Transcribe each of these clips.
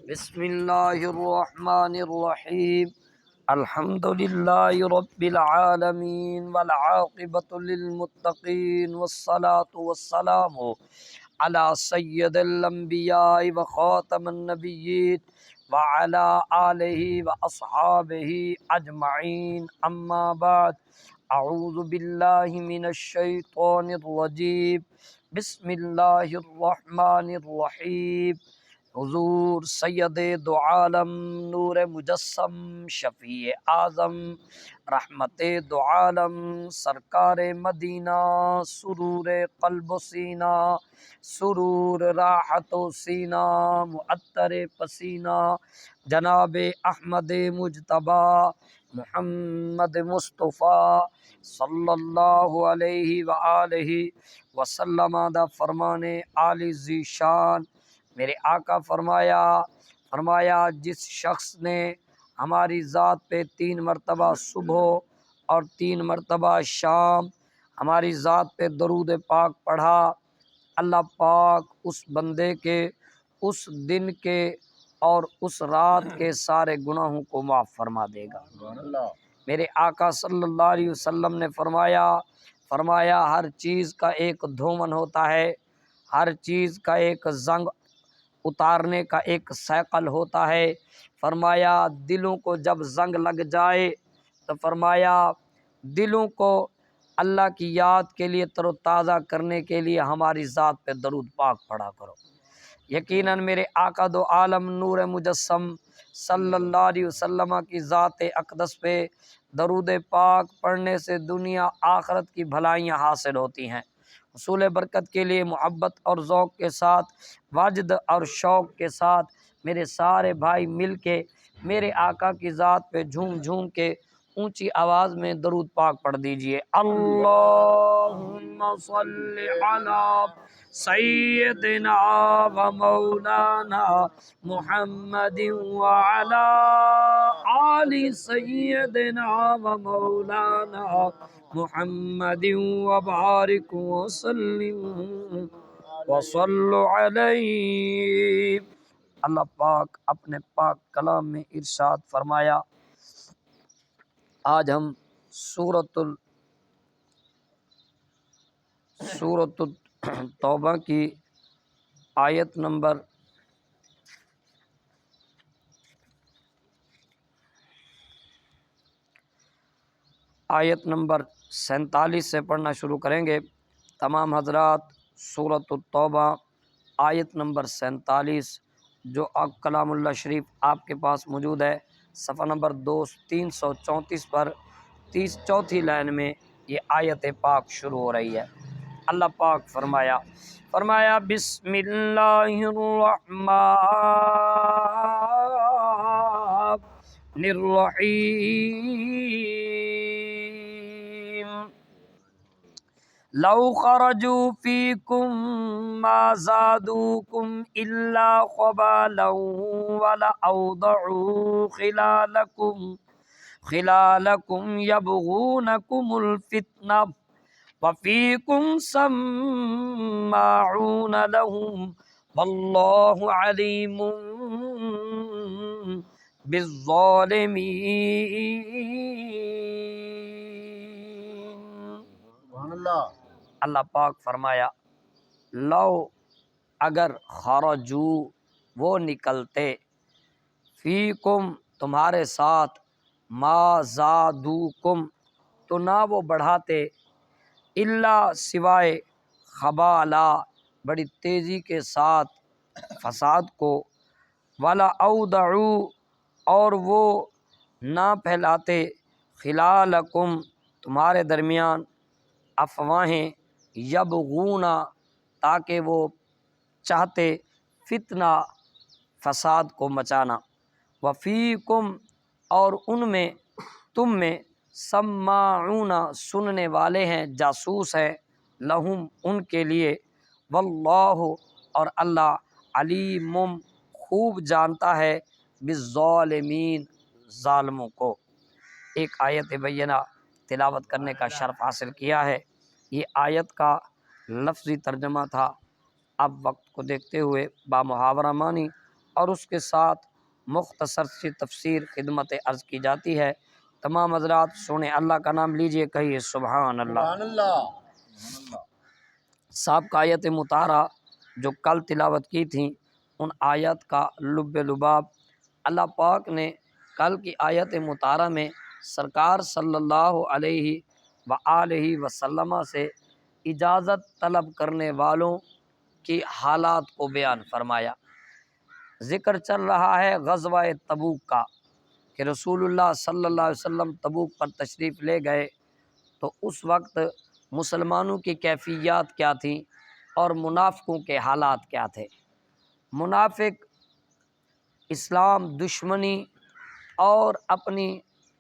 بسم اللہ الرحمن الرحیم الحمد للہ رب العالمین والعاقبۃ للمتقین والصلاة والسلام علی سید الانبیاء وخاتم النبیین وعلی آلہ واصحابہ اجمعین اما بعد اعوذ باللہ من الشیطان الرجیم بسم اللہ الرحمن الرحیم حضور سید دو عالم نور مجسم شفیع اعظم رحمت دو عالم سرکار مدینہ سرور قلب و سینہ سرور راحت و سینہ معطر پسینہ جناب احمد مجتبی محمد مصطفیٰ صلی اللہ علیہ وآلہ وسلم دا فرمانے عالی ذی شان میرے آقا فرمایا جس شخص نے ہماری ذات پہ 3 مرتبہ صبح اور 3 مرتبہ شام ہماری ذات پہ درود پاک پڑھا، اللہ پاک اس بندے کے اس دن کے اور اس رات کے سارے گناہوں کو معاف فرما دے گا۔ میرے آقا صلی اللہ علیہ وسلم نے فرمایا ہر چیز کا ایک دھومن ہوتا ہے، ہر چیز کا ایک زنگ اتارنے کا ایک سائیکل ہوتا ہے۔ فرمایا دلوں کو جب زنگ لگ جائے تو فرمایا دلوں کو اللہ کی یاد کے لیے تر و تازہ کرنے کے لیے ہماری ذات پہ درود پاک پڑھا کرو۔ یقیناً میرے آقا دو عالم نور مجسم صلی اللہ علیہ وسلم کی ذات اقدس پہ درود پاک پڑھنے سے دنیا آخرت کی بھلائیاں حاصل ہوتی ہیں۔ حصول برکت کے لیے محبت اور ذوق کے ساتھ واجد اور شوق کے ساتھ میرے سارے بھائی مل کے میرے آقا کی ذات پہ جھوم جھوم کے اونچی آواز میں درود پاک پڑھ دیجئے۔ اللہم صلی علی سیدنا و مولانا محمد وعلی آل سیدنا و مولانا محمد وبارک وسلم وصلو علیہ۔ اللہ پاک اپنے پاک کلام میں ارشاد فرمایا، آج ہم سورۃ توبہ کی آیت نمبر 47 سے پڑھنا شروع کریں گے۔ تمام حضرات سورۃ التوبہ آیت نمبر 47 جو کلام اللہ شریف آپ کے پاس موجود ہے، صفحہ نمبر 334 پر 34 لائن میں یہ آیت پاک شروع ہو رہی ہے۔ اللہ پاک فرمایا بسم اللہ الرحمن الرحیم لو خرجوا فیکم ما زادوکم الا خبالا ولأوضعوا خلالکم یبغونکم الفتنہ وفیکم سماعون لهم واللہ علیم بالظالمین۔ اللہ پاک فرمایا لو اگر خرجو وہ نکلتے فیکم تمہارے ساتھ ما زادوکم تو نہ وہ بڑھاتے الا سوائے خبالا بڑی تیزی کے ساتھ فساد کو ولا اودعو اور وہ نہ پھیلاتے خلالکم تمہارے درمیان افواہیں یبغونا تاکہ وہ چاہتے فتنہ فساد کو مچانا وفیکم اور ان میں تم میں سماعون سننے والے ہیں جاسوس ہیں لہم ان کے لیے واللہ اور اللہ علیم خوب جانتا ہے بالظالمین ظالموں کو۔ ایک آیت بینہ تلاوت کرنے کا شرف حاصل کیا ہے۔ یہ آیت کا لفظی ترجمہ تھا، اب وقت کو دیکھتے ہوئے با محاورہ معنی اور اس کے ساتھ مختصر سی تفسیر خدمت عرض کی جاتی ہے۔ تمام حضرات سنیں، اللہ کا نام لیجئے، کہیے سبحان اللہ۔ سبحان اللہ۔ سابقہ آیت مطہرہ جو کل تلاوت کی تھیں، ان آیت کا لب لباب اللہ پاک نے کل کی آیت مطہرہ میں سرکار صلی اللہ علیہ وآلہ وسلم سے اجازت طلب کرنے والوں کی حالات کو بیان فرمایا۔ ذکر چل رہا ہے غزوہ تبوک کا کہ رسول اللہ صلی اللہ علیہ وسلم تبوک پر تشریف لے گئے، تو اس وقت مسلمانوں کی کیفیات کیا تھیں اور منافقوں کے حالات کیا تھے۔ منافق اسلام دشمنی اور اپنی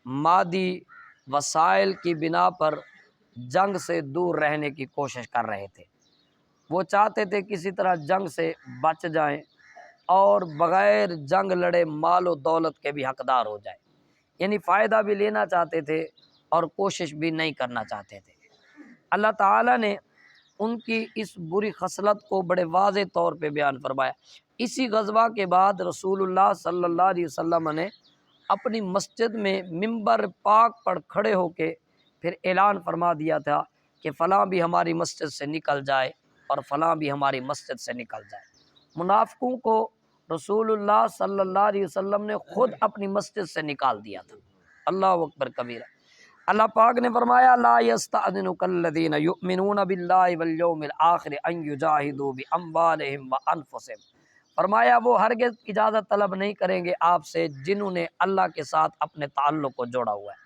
مادی وسائل کی بنا پر جنگ سے دور رہنے کی کوشش کر رہے تھے۔ وہ چاہتے تھے کسی طرح جنگ سے بچ جائیں اور بغیر جنگ لڑے مال و دولت کے بھی حقدار ہو جائیں، یعنی فائدہ بھی لینا چاہتے تھے اور کوشش بھی نہیں کرنا چاہتے تھے۔ اللہ تعالیٰ نے ان کی اس بری خصلت کو بڑے واضح طور پہ بیان فرمایا۔ اسی غزوہ کے بعد رسول اللہ صلی اللہ علیہ وسلم نے اپنی مسجد میں منبر پاک پر کھڑے ہو کے پھر اعلان فرما دیا تھا کہ فلاں بھی ہماری مسجد سے نکل جائے اور فلاں بھی ہماری مسجد سے نکل جائے۔ منافقوں کو رسول اللہ صلی اللہ علیہ وسلم نے خود اپنی مسجد سے نکال دیا تھا۔ اللہ اکبر کبیرہ۔ اللہ پاک نے فرمایا لا یستأذنک الذین یؤمنون باللہ والیوم الآخر ان یجاہدوا باموالہم وانفسہم، فرمایا وہ ہرگز اجازت طلب نہیں کریں گے آپ سے جنہوں نے اللہ کے ساتھ اپنے تعلق کو جوڑا ہوا ہے،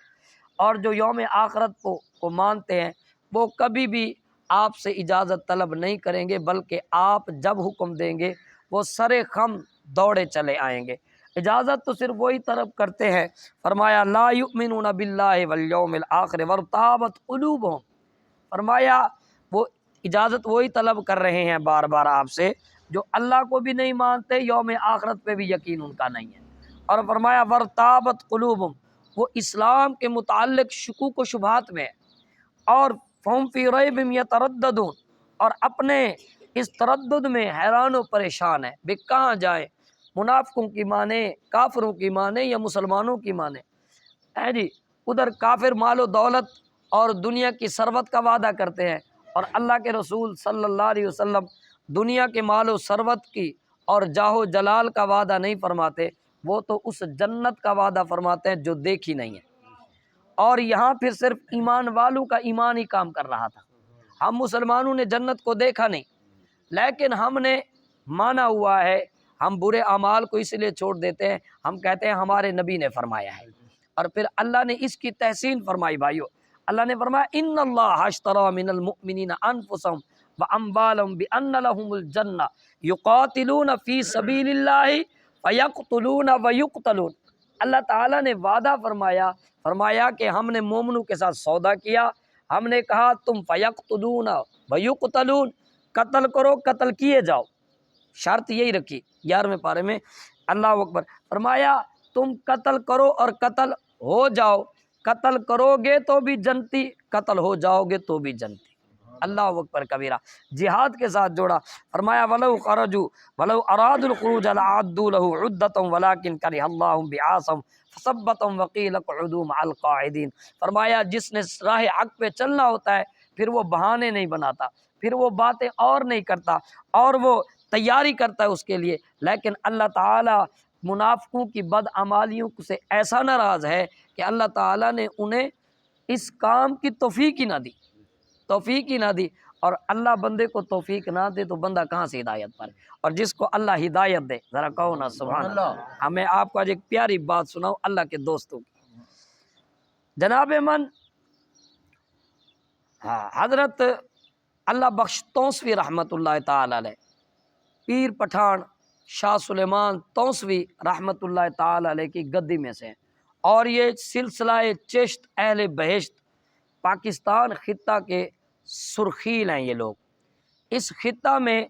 اور جو یوم آخرت کو مانتے ہیں وہ کبھی بھی آپ سے اجازت طلب نہیں کریں گے، بلکہ آپ جب حکم دیں گے وہ سرے خم دوڑے چلے آئیں گے۔ اجازت تو صرف وہی طلب کرتے ہیں، فرمایا لا یؤمنون باللہ والیوم الآخر وارتابت قلوبہم، فرمایا وہ اجازت وہی طلب کر رہے ہیں بار بار آپ سے جو اللہ کو بھی نہیں مانتے، یوم آخرت پہ بھی یقین ان کا نہیں ہے، اور فرمایا وارتابت قلوبہم، وہ اسلام کے متعلق شکوک و شبہات میں اور فہم فی ریب یترددون، اور اپنے اس تردد میں حیران و پریشان ہے بے کہاں جائیں، منافقوں کی مانے، کافروں کی مانے یا مسلمانوں کی مانے۔ ہے جی، ادھر کافر مال و دولت اور دنیا کی ثروت کا وعدہ کرتے ہیں، اور اللہ کے رسول صلی اللہ علیہ وسلم دنیا کے مال و ثروت کی اور جاہ و جلال کا وعدہ نہیں فرماتے، وہ تو اس جنت کا وعدہ فرماتے ہیں جو دیکھی نہیں ہے۔ اور یہاں پھر صرف ایمان والوں کا ایمان ہی کام کر رہا تھا۔ ہم مسلمانوں نے جنت کو دیکھا نہیں، لیکن ہم نے مانا ہوا ہے، ہم برے اعمال کو اس لیے چھوڑ دیتے ہیں، ہم کہتے ہیں ہمارے نبی نے فرمایا ہے، اور پھر اللہ نے اس کی تحسین فرمائی۔ بھائیو، اللہ نے فرمایا ان اللہ اشتری من المؤمنین انفسهم واموالهم بان لهم الجنہ یقاتلون فی سبیل اللہ فیقتلون ویقتلون، اللہ تعالیٰ نے وعدہ فرمایا کہ ہم نے مومنوں کے ساتھ سودا کیا، ہم نے کہا تم فیقتلون ویقتلون، قتل کرو قتل کیے جاؤ، شرط یہی رکھی 11ویں پارے میں۔ اللہ اکبر، فرمایا تم قتل کرو اور قتل ہو جاؤ، قتل کرو گے تو بھی جنتی، قتل ہو جاؤ گے تو بھی جنتی۔ اللہ اکبر کبیرہ، جہاد کے ساتھ جوڑا، فرمایا ولو خرجوا ولو ارادوا الخروج لعدوا له عدۃ ولکن کرہ اللہ بعاصم فثبتهم وقیل اقعدوا مع القاعدین، فرمایا جس نے راہ حق پہ چلنا ہوتا ہے پھر وہ بہانے نہیں بناتا، پھر وہ باتیں اور نہیں کرتا، اور وہ تیاری کرتا ہے اس کے لیے، لیکن اللہ تعالیٰ منافقوں کی بدعمالیوں سے ایسا ناراض ہے کہ اللہ تعالیٰ نے انہیں اس کام کی توفیق ہی نہ دی، اور اللہ بندے کو توفیق نہ دے تو بندہ کہاں سے ہدایت پائے، اور جس کو اللہ ہدایت دے ذرا کہو نا سبحان اللہ۔ ہمیں آپ کو آج ایک پیاری بات سناؤ اللہ کے دوستوں کی۔ جناب من حضرت اللہ بخش توسوی رحمۃ اللہ تعالی علیہ، پیر پٹھان شاہ سلیمان توسوی رحمۃ اللہ تعالی علیہ کی گدی میں سے ہیں، اور یہ سلسلہ چشت اہل بہشت پاکستان خطہ کے سرخیل ہیں یہ لوگ۔ اس خطہ میں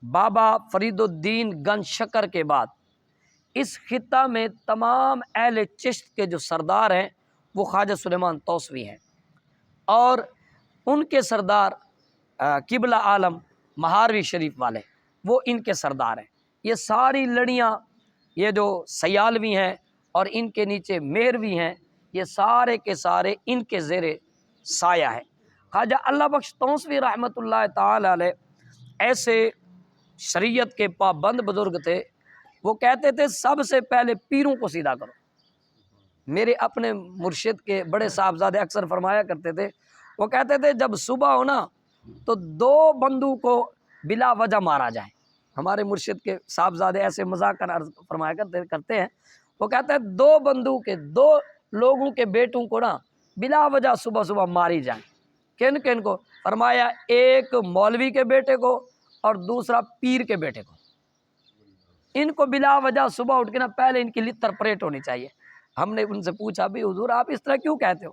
بابا فرید الدین گنج شکر کے بعد اس خطہ میں تمام اہل چشت کے جو سردار ہیں وہ خواجہ سلیمان توسوی ہیں، اور ان کے سردار قبلہ عالم مہاروی شریف والے وہ ان کے سردار ہیں۔ یہ ساری لڑیاں، یہ جو سیالوی ہیں اور ان کے نیچے مہروی ہیں، یہ سارے کے سارے ان کے زیر سایہ ہے۔ خواجہ اللہ بخش تونسوی رحمۃ اللہ تعالی علیہ ایسے شریعت کے پابند بزرگ تھے، وہ کہتے تھے سب سے پہلے پیروں کو سیدھا کرو۔ میرے اپنے مرشد کے بڑے صاحبزادے اکثر فرمایا کرتے تھے، وہ کہتے تھے جب صبح ہو نا تو 2 بندوں کو بلا وجہ مارا جائے۔ ہمارے مرشد کے صاحبزادے ایسے مذاق کر عرض فرمایا کرتے ہیں، وہ کہتے ہیں 2 بندوں کے 2 لوگوں کے بیٹوں کو نا بلا وجہ صبح صبح ماری جائیں۔ کن کن کو؟ فرمایا ایک مولوی کے بیٹے کو اور دوسرا پیر کے بیٹے کو۔ ان کو بلا وجہ صبح اٹھ کے نا پہلے ان کی لتر پریٹ ہونی چاہیے۔ ہم نے ان سے پوچھا بھی حضور آپ اس طرح کیوں کہتے ہو؟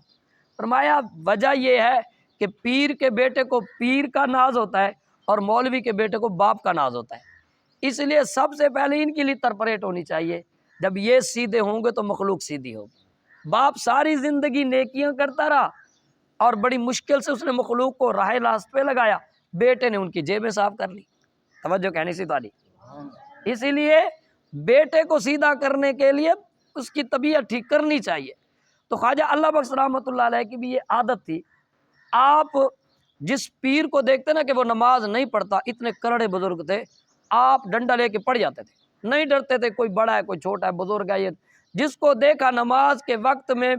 فرمایا وجہ یہ ہے کہ پیر کے بیٹے کو پیر کا ناز ہوتا ہے اور مولوی کے بیٹے کو باپ کا ناز ہوتا ہے، اس لیے سب سے پہلے ان کی لتر پریٹ ہونی چاہیے۔ جب یہ سیدھے ہوں گے تو مخلوق سیدھی ہوگی۔ باپ ساری زندگی نیکیاں کرتا رہا اور بڑی مشکل سے اس نے مخلوق کو راہ راست پہ لگایا، بیٹے نے ان کی جیبیں صاف کر لی۔ توجہ کہنی سی تاری۔ اسی لیے بیٹے کو سیدھا کرنے کے لیے اس کی طبیعت ٹھیک کرنی چاہیے۔ تو خواجہ اللہ بخش رحمۃ اللہ علیہ کی بھی یہ عادت تھی، آپ جس پیر کو دیکھتے نا کہ وہ نماز نہیں پڑھتا، اتنے کرڑے بزرگ تھے، آپ ڈنڈا لے کے پڑھ جاتے تھے، نہیں ڈرتے تھے کوئی بڑا ہے کوئی چھوٹا ہے، بزرگ ہے، یہ جس کو دیکھا نماز کے وقت میں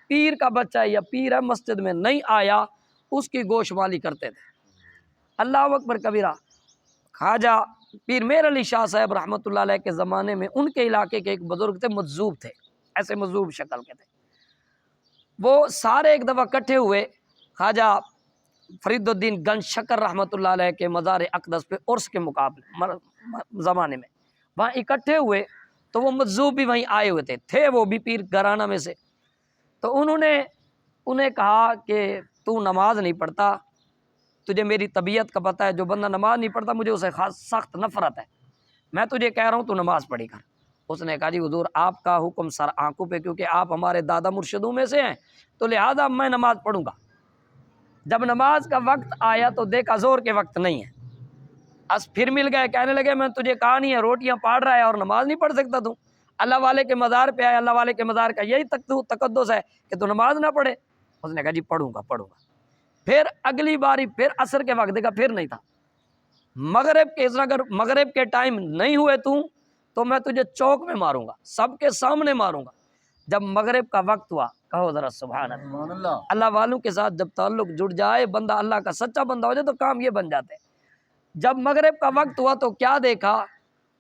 پیر کا بچہ ہے یا پیر ہے مسجد میں نہیں آیا، اس کی گوشمالی کرتے تھے۔ اللہ اکبر کبیرہ۔ خواجہ پیر میر علی شاہ صاحب رحمۃ اللہ علیہ کے زمانے میں ان کے علاقے کے ایک بزرگ تھے، مجذوب تھے، ایسے مجذوب شکل کے تھے۔ وہ سارے ایک دفعہ اکٹھے ہوئے خواجہ فرید الدین گنج شکر رحمۃ اللہ علیہ کے مزار اقدس پہ عرس کے مقابلے زمانے میں، وہاں اکٹھے ہوئے تو وہ مجذوب بھی وہیں آئے ہوئے تھے وہ بھی پیر گھرانہ میں سے۔ تو انہیں کہا کہ تو نماز نہیں پڑھتا، تجھے میری طبیعت کا پتہ ہے، جو بندہ نماز نہیں پڑھتا مجھے اسے سخت نفرت ہے، میں تجھے کہہ رہا ہوں تو نماز پڑھی کر۔ اس نے کہا جی حضور آپ کا حکم سر آنکھوں پہ، کیونکہ آپ ہمارے دادا مرشدوں میں سے ہیں تو لہٰذا میں نماز پڑھوں گا۔ جب نماز کا وقت آیا تو دیکھا زور کے وقت نہیں ہے، پھر مل گئے، کہنے لگے میں تجھے کہا نہیں ہے روٹیاں پاڑ رہا ہے اور نماز نہیں پڑھ سکتا تو؟ اللہ والے کے مزار پہ آئے، اللہ والے کے مزار کا یہی تقدس ہے کہ تو نماز نہ پڑھے؟ اس نے کہا جی پڑھوں گا۔ پھر اگلی باری پھر عصر کے وقت دیکھا پھر نہیں تھا، اگر مغرب کے ٹائم نہیں ہوئے تو میں تجھے چوک میں ماروں گا، سب کے سامنے ماروں گا۔ جب مغرب کا وقت ہوا، کہو ذرا سبحان اللہ۔ اللہ والوں کے ساتھ جب تعلق جڑ جائے، بندہ اللہ کا سچا بندہ ہو جائے تو کام یہ بن جاتے ہیں۔ جب مغرب کا وقت ہوا تو کیا دیکھا،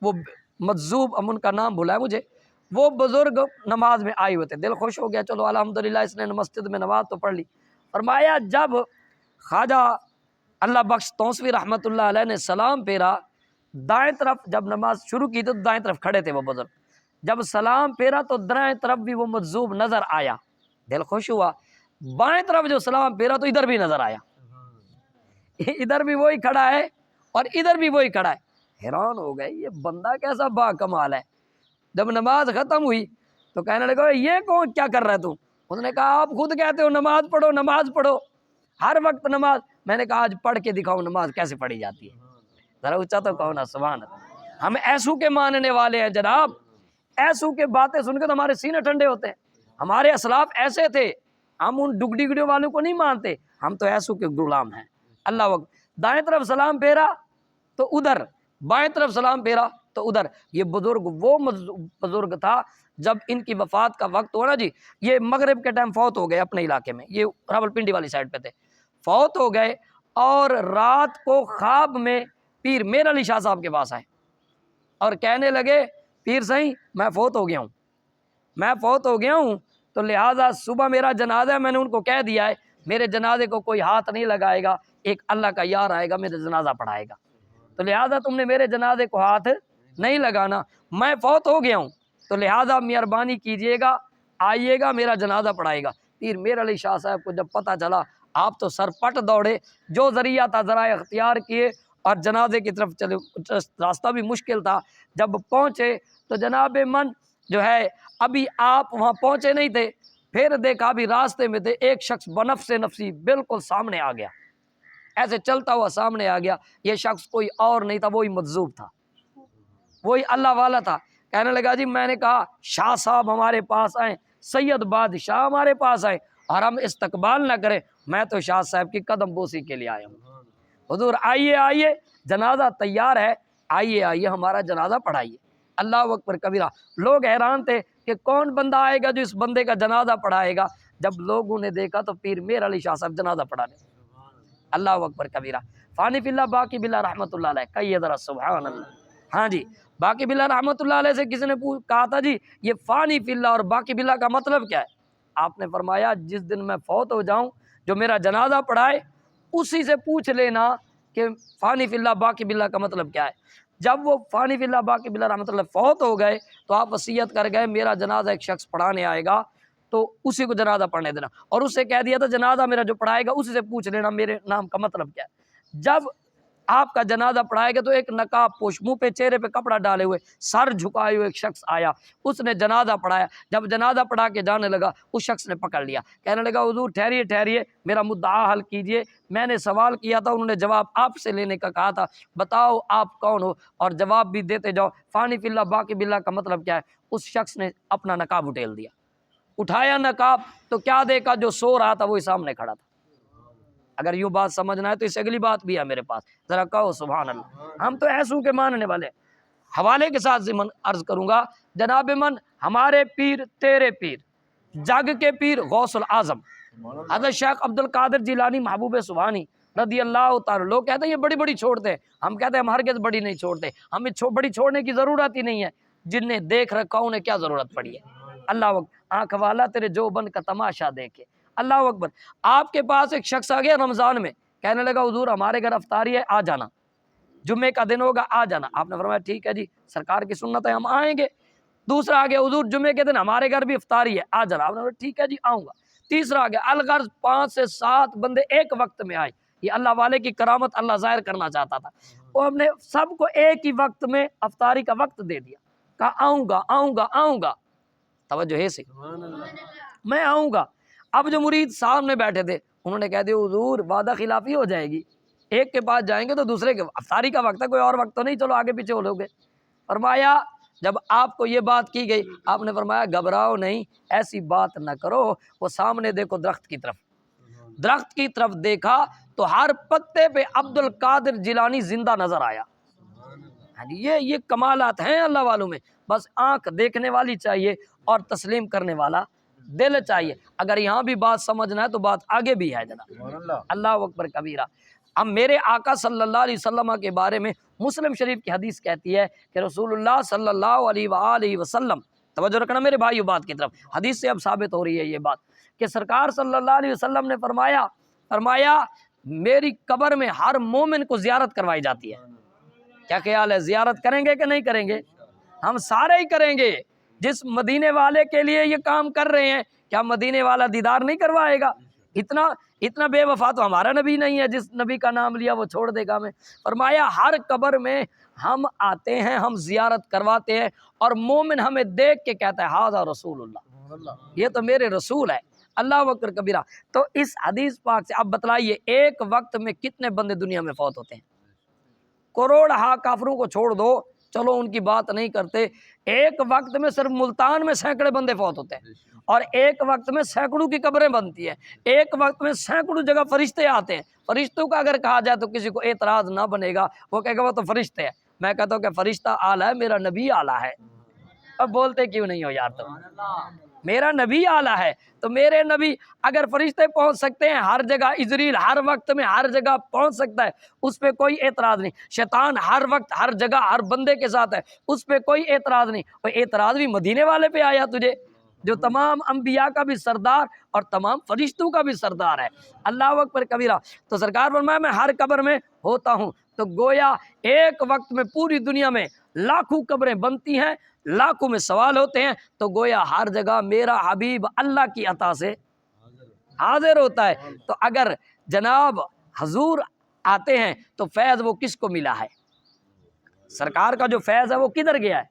وہ مجذوب، اب ان کا نام بھولا ہے مجھے، وہ بزرگ نماز میں آئے ہوئے تھے، دل خوش ہو گیا، چلو الحمدللہ اس نے مسجد میں نماز تو پڑھ لی۔ فرمایا جب خواجہ اللہ بخش تونسوی رحمۃ اللہ علیہ نے سلام پھیرا، دائیں طرف جب نماز شروع کی تو دائیں طرف کھڑے تھے وہ بزرگ، جب سلام پھیرا تو دائیں طرف بھی وہ مجذوب نظر آیا، دل خوش ہوا۔ بائیں طرف جو سلام پھیرا تو ادھر بھی نظر آیا، ادھر بھی وہی کھڑا ہے اور ادھر بھی وہی کھڑا ہے۔ حیران ہو گئے یہ بندہ کیسا با کمال ہے۔ جب نماز ختم ہوئی تو کہنے لگا یہ کون، کیا کر رہا ہے تو؟ اس نے کہا آپ خود کہتے ہو نماز پڑھو نماز پڑھو، ہر وقت نماز۔ میں نے کہا آج پڑھ کے دکھاؤ نماز کیسے پڑھی جاتی ہے، ذرا اونچا تو کہو نا سبحان اللہ۔ ہم ایسو کے ماننے والے ہیں جناب، ایسو کے باتیں سن کے تو ہمارے سینے ٹھنڈے ہوتے ہیں۔ ہمارے اسلاف ایسے تھے، ہم ان ڈگڈی گڈیوں والوں کو نہیں مانتے، ہم تو ایسو کے غلام ہیں۔ اللہ وقت دائیں طرف سلام پھیرا تو ادھر، بائیں طرف سلام پھیرا تو ادھر۔ یہ بزرگ وہ بزرگ تھا، جب ان کی وفات کا وقت ہوا نا جی، یہ مغرب کے ٹائم فوت ہو گئے اپنے علاقے میں، یہ راولپنڈی والی سائڈ پہ تھے، فوت ہو گئے اور رات کو خواب میں پیر میر علی شاہ صاحب کے پاس آئے اور کہنے لگے پیر صحیح میں فوت ہو گیا ہوں تو لہٰذا صبح میرا جنازہ ہے، میں نے ان کو کہہ دیا ہے میرے جنازے کو کوئی ہاتھ نہیں لگائے گا، ایک اللہ کا یار آئے گا میرے جنازہ پڑھائے گا، تو لہٰذا تم نے میرے جنازے کو ہاتھ نہیں لگانا، میں فوت ہو گیا ہوں تو لہٰذا مہربانی کیجئے گا آئیے گا میرا جنازہ پڑھائے گا۔ پیر میر علی شاہ صاحب کو جب پتہ چلا آپ تو سر پٹ دوڑے، جو ذریعہ تھا ذرائع اختیار کیے اور جنازے کی طرف چلے، راستہ بھی مشکل تھا۔ جب پہنچے تو جناب من جو ہے ابھی آپ وہاں پہنچے نہیں تھے، پھر دیکھا بھی راستے میں تھے، ایک شخص بنفس نفسی بالکل سامنے آ گیا، ایسے چلتا ہوا سامنے آ گیا، یہ شخص کوئی اور نہیں تھا، وہی مجذوب تھا۔ وہی اللہ والا تھا، کہنے لگا جی میں نے کہا شاہ صاحب ہمارے پاس آئیں، سید بادشاہ ہمارے پاس آئیں اور ہم استقبال نہ کریں، میں تو شاہ صاحب کی قدم بوسی کے لیے آیا ہوں۔ حضور آئیے آئیے، جنازہ تیار ہے، آئیے آئیے ہمارا جنازہ پڑھائیے۔ اللہ اکبر کبیرہ۔ لوگ حیران تھے کہ کون بندہ آئے گا جو اس بندے کا جنازہ پڑھائے گا۔ جب لوگوں نے دیکھا تو پیر میر علی شاہ صاحب جنازہ پڑھانے۔ اللہ اکبر کبیرہ۔ فانی فی اللہ باقی باللہ رحمۃ اللہ علیہ، کہیے ذرا سبحان اللہ۔ ہاں جی، باقی باللہ رحمۃ اللہ علیہ سے کسی نے کہا تھا جی یہ فانی فی اللہ اور باقی باللہ کا مطلب کیا ہے؟ آپ نے فرمایا جس دن میں فوت ہو جاؤں جو میرا جنازہ پڑھائے اسی سے پوچھ لینا کہ فانی فی اللہ باقی باللہ کا مطلب کیا ہے۔ جب وہ فانی فی اللہ باقی باللہ رحمۃ اللہ فوت ہو گئے تو آپ وصیت کر گئے میرا جنازہ ایک شخص پڑھانے آئے گا تو اسی کو جنازہ پڑھنے دینا، اور اس سے کہہ دیا تھا جنازہ میرا جو پڑھائے گا اسی سے پوچھ لینا میرے نام کا مطلب کیا ہے۔ جب آپ کا جنازہ پڑھائے گا تو ایک نقاب پوش، منہ پہ چہرے پہ کپڑا ڈالے ہوئے سر جھکائے ہوئے ایک شخص آیا، اس نے جنازہ پڑھایا۔ جب جنازہ پڑھا کے جانے لگا اس شخص نے پکڑ لیا، کہنے لگا حضور ٹھہریے ٹھہریے، میرا مدعا حل کیجئے، میں نے سوال کیا تھا انہوں نے جواب آپ سے لینے کا کہا تھا، بتاؤ آپ کون ہو اور جواب بھی دیتے جاؤ، فانی فی اللہ باقی باللہ کا مطلب کیا ہے؟ اس شخص نے اپنا نقاب اٹھیل دیا، اٹھایا نقاب تو کیا دیکھا جو سو رہا تھا وہی سامنے کھڑا تھا۔ اگر یوں بات سمجھنا ہے تو اس سے اگلی بات بھی ہے میرے پاس، ذرا کہو سبحان اللہ۔ ہم تو ایسوں کے ماننے والے، حوالے کے ساتھ ضمن عرض کروں گا، جناب من ہمارے پیر تیرے پیر جگ کے پیر غوث العظم حضرت شیخ عبد القادر جیلانی محبوب سبحانی رضی اللہ تعالی، لوگ کہتے ہیں یہ بڑی بڑی چھوڑتے ہیں، ہم کہتے ہیں ہم ہرگز بڑی نہیں چھوڑتے، ہمیں بڑی چھوڑنے کی ضرورت ہی نہیں ہے، جن نے دیکھ رکھا انہیں کیا ضرورت پڑی ہے۔ اللہ اکبر، آنکھ والا تیرے جو بن کا تماشا دیکھے۔ اللہ اکبر۔ آپ کے پاس ایک شخص آ گیا رمضان میں، کہنے لگا حضور ہمارے گھر افطاری ہے آ جانا، جمعے کا دن ہوگا آ جانا۔ آپ نے فرمایا ٹھیک ہے جی، سرکار کی سنت ہے ہم آئیں گے۔ دوسرا آ گیا حضور جمعے کے دن ہمارے گھر بھی افطاری ہے آ جانا۔ آپ نے فرمایا ٹھیک ہے جی آؤں گا۔ تیسرا آ گیا، الغرض 5 سے 7 بندے ایک وقت میں آئے، یہ اللہ والے کی کرامت اللہ ظاہر کرنا چاہتا تھا، وہ ہم نے سب کو ایک ہی وقت میں افطاری کا وقت دے دیا، کہا آؤں گا آؤں گا آؤں گا، توجہ ہے سے میں آؤں گا۔ اب جو مرید سامنے بیٹھے تھے انہوں نے کہہ دیا حضور وعدہ خلافی ہو جائے گی، ایک کے پاس جائیں گے تو دوسرے کے افطاری کا وقت ہے، کوئی اور وقت تو نہیں، چلو آگے پیچھے ہو لوگے۔ فرمایا جب آپ کو یہ بات کی گئی آپ نے فرمایا گھبراؤ نہیں، ایسی بات نہ کرو، وہ سامنے دیکھو درخت کی طرف، درخت کی طرف دیکھا تو ہر پتے پہ عبد القادر جیلانی زندہ نظر آیا۔ یہ کمالات ہیں اللہ والوں میں، بس آنکھ دیکھنے والی چاہیے اور تسلیم کرنے والا دل چاہیے۔ اگر یہاں بھی بات سمجھنا ہے تو بات آگے بھی ہے جناب۔ اللہ اکبر کبیرہ۔ اب میرے آقا صلی اللہ علیہ وسلم کے بارے میں مسلم شریف کی حدیث کہتی ہے کہ رسول اللہ صلی اللہ علیہ وآلہ وسلم، توجہ رکھنا میرے بھائیو بات کی طرف، حدیث سے اب ثابت ہو رہی ہے یہ بات کہ سرکار صلی اللہ علیہ وسلم نے فرمایا میری قبر میں ہر مومن کو زیارت کروائی جاتی ہے۔ کیا خیال ہے زیارت کریں گے کہ نہیں کریں گے؟ ہم سارے ہی کریں گے۔ جس مدینے والے کے لیے یہ کام کر رہے ہیں کیا مدینے والا دیدار نہیں کروائے گا؟ اتنا بے وفا تو ہمارا نبی نہیں ہے، جس نبی کا نام لیا وہ چھوڑ دے گا ہمیں۔ فرمایا ہر قبر میں ہم آتے ہیں، ہم زیارت کرواتے ہیں، اور مومن ہمیں دیکھ کے کہتا ہے ھذا رسول اللہ، یہ تو میرے رسول ہے۔ اللہ اکبر کبیرہ۔ تو اس حدیث پاک سے اب بتلائیے ایک وقت میں کتنے بندے دنیا میں فوت ہوتے ہیں؟ کروڑ ہا کافروں کو چھوڑ دو، چلو ان کی بات نہیں کرتے، ایک وقت میں صرف ملتان میں سینکڑے بندے فوت ہوتے ہیں، اور ایک وقت میں سینکڑوں کی قبریں بنتی ہیں، ایک وقت میں سینکڑوں جگہ فرشتے آتے ہیں۔ فرشتوں کا اگر کہا جائے تو کسی کو اعتراض نہ بنے گا، وہ کہے گا وہ تو فرشتے ہیں۔ میں کہتا ہوں کہ فرشتہ اعلیٰ ہے، میرا نبی اعلیٰ ہے۔ اب بولتے کیوں نہیں ہو یار تم؟ میرا نبی اعلیٰ ہے تو میرے نبی اگر فرشتے پہنچ سکتے ہیں ہر جگہ، اجریل ہر وقت میں ہر جگہ پہنچ سکتا ہے، اس پہ کوئی اعتراض نہیں۔ شیطان ہر وقت ہر جگہ ہر بندے کے ساتھ ہے، اس پہ کوئی اعتراض نہیں۔ وہ اعتراض بھی مدینے والے پہ آیا تجھے، جو تمام انبیاء کا بھی سردار اور تمام فرشتوں کا بھی سردار ہے۔ اللہ اکبر کبیرہ۔ تو سرکار فرمایا میں ہر قبر میں ہوتا ہوں، تو گویا ایک وقت میں پوری دنیا میں لاکھوں قبریں بنتی ہیں، لاکھوں میں سوال ہوتے ہیں، تو گویا ہر جگہ میرا حبیب اللہ کی عطا سے حاضر ہوتا ہے۔ تو اگر جناب حضور آتے ہیں تو فیض وہ کس کو ملا ہے؟ سرکار کا جو فیض ہے وہ کدھر گیا ہے؟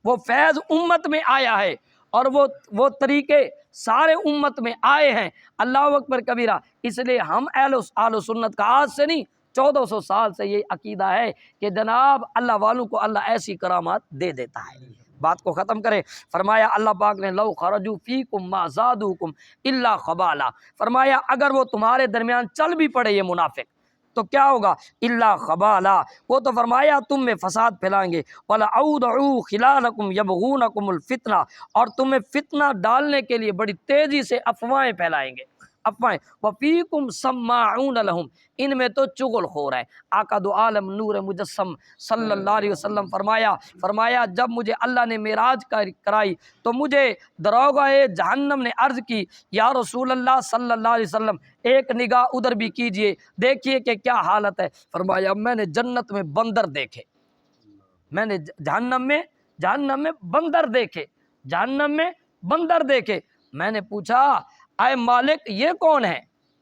وہ فیض امت میں آیا ہے، اور وہ طریقے سارے امت میں آئے ہیں۔ اللہ اکبر کبیرہ۔ اس لیے ہم اہل و سنت کا آج سے نہیں 1400 سال سے یہ عقیدہ ہے کہ جناب اللہ والوں کو اللہ ایسی کرامات دے دیتا ہے۔ بات کو ختم کرے، فرمایا اللہ پاک نے لو خرجوا فیکم ما زادوکم الا خبالا، فرمایا اگر وہ تمہارے درمیان چل بھی پڑے یہ منافق تو کیا ہوگا؟ الا خبالا، وہ تو فرمایا تم میں فساد پھیلائیں گے، وَلَأَوْضَعُوا خِلَالَكُمْ يَبْغُونَكُمُ الْفِتْنَةَ، اور تمہیں فتنہ ڈالنے کے لیے بڑی تیزی سے افواہیں پھیلائیں گے، افواہیں۔ وَفِيكُمْ سَمَّاعُونَ لَهُمْ، ان میں تو چغل خور ہیں۔ آقا دو عالم نور مجسم صلی اللہ علیہ وسلم فرمایا جب مجھے اللہ نے معراج کرائی تو مجھے داروغہ جہنم نے عرض کی یا رسول اللہ صلی اللہ علیہ وسلم ایک نگاہ ادھر بھی کیجئے، دیکھیے کہ کیا حالت ہے۔ فرمایا میں نے جنت میں بندر دیکھے، میں نے جہنم میں بندر دیکھے، جہنم میں بندر دیکھے۔ میں نے پوچھا اے مالک یہ کون ہے؟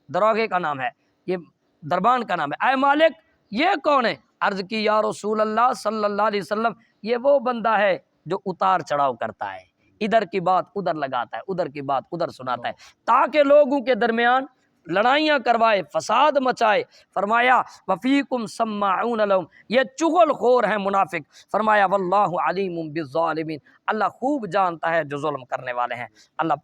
دروغے کا نام ہے، یہ دربان کا نام ہے۔ اے مالک یہ کون ہے؟ عرض کی یا رسول اللہ صلی اللہ علیہ وسلم یہ وہ بندہ ہے جو اتار چڑھاؤ کرتا ہے، ادھر کی بات ادھر لگاتا ہے، ادھر کی بات ادھر سناتا ہے، تاکہ لوگوں کے درمیان لڑائیاں کروائے، فساد مچائے۔ فرمایا وفیکم سماعون لہم، یہ چغل خور ہیں منافق۔ فرمایا واللہ علیم بالظالمین، اللہ خوب جانتا ہے جو ظلم کرنے والے ہیں۔ اللہ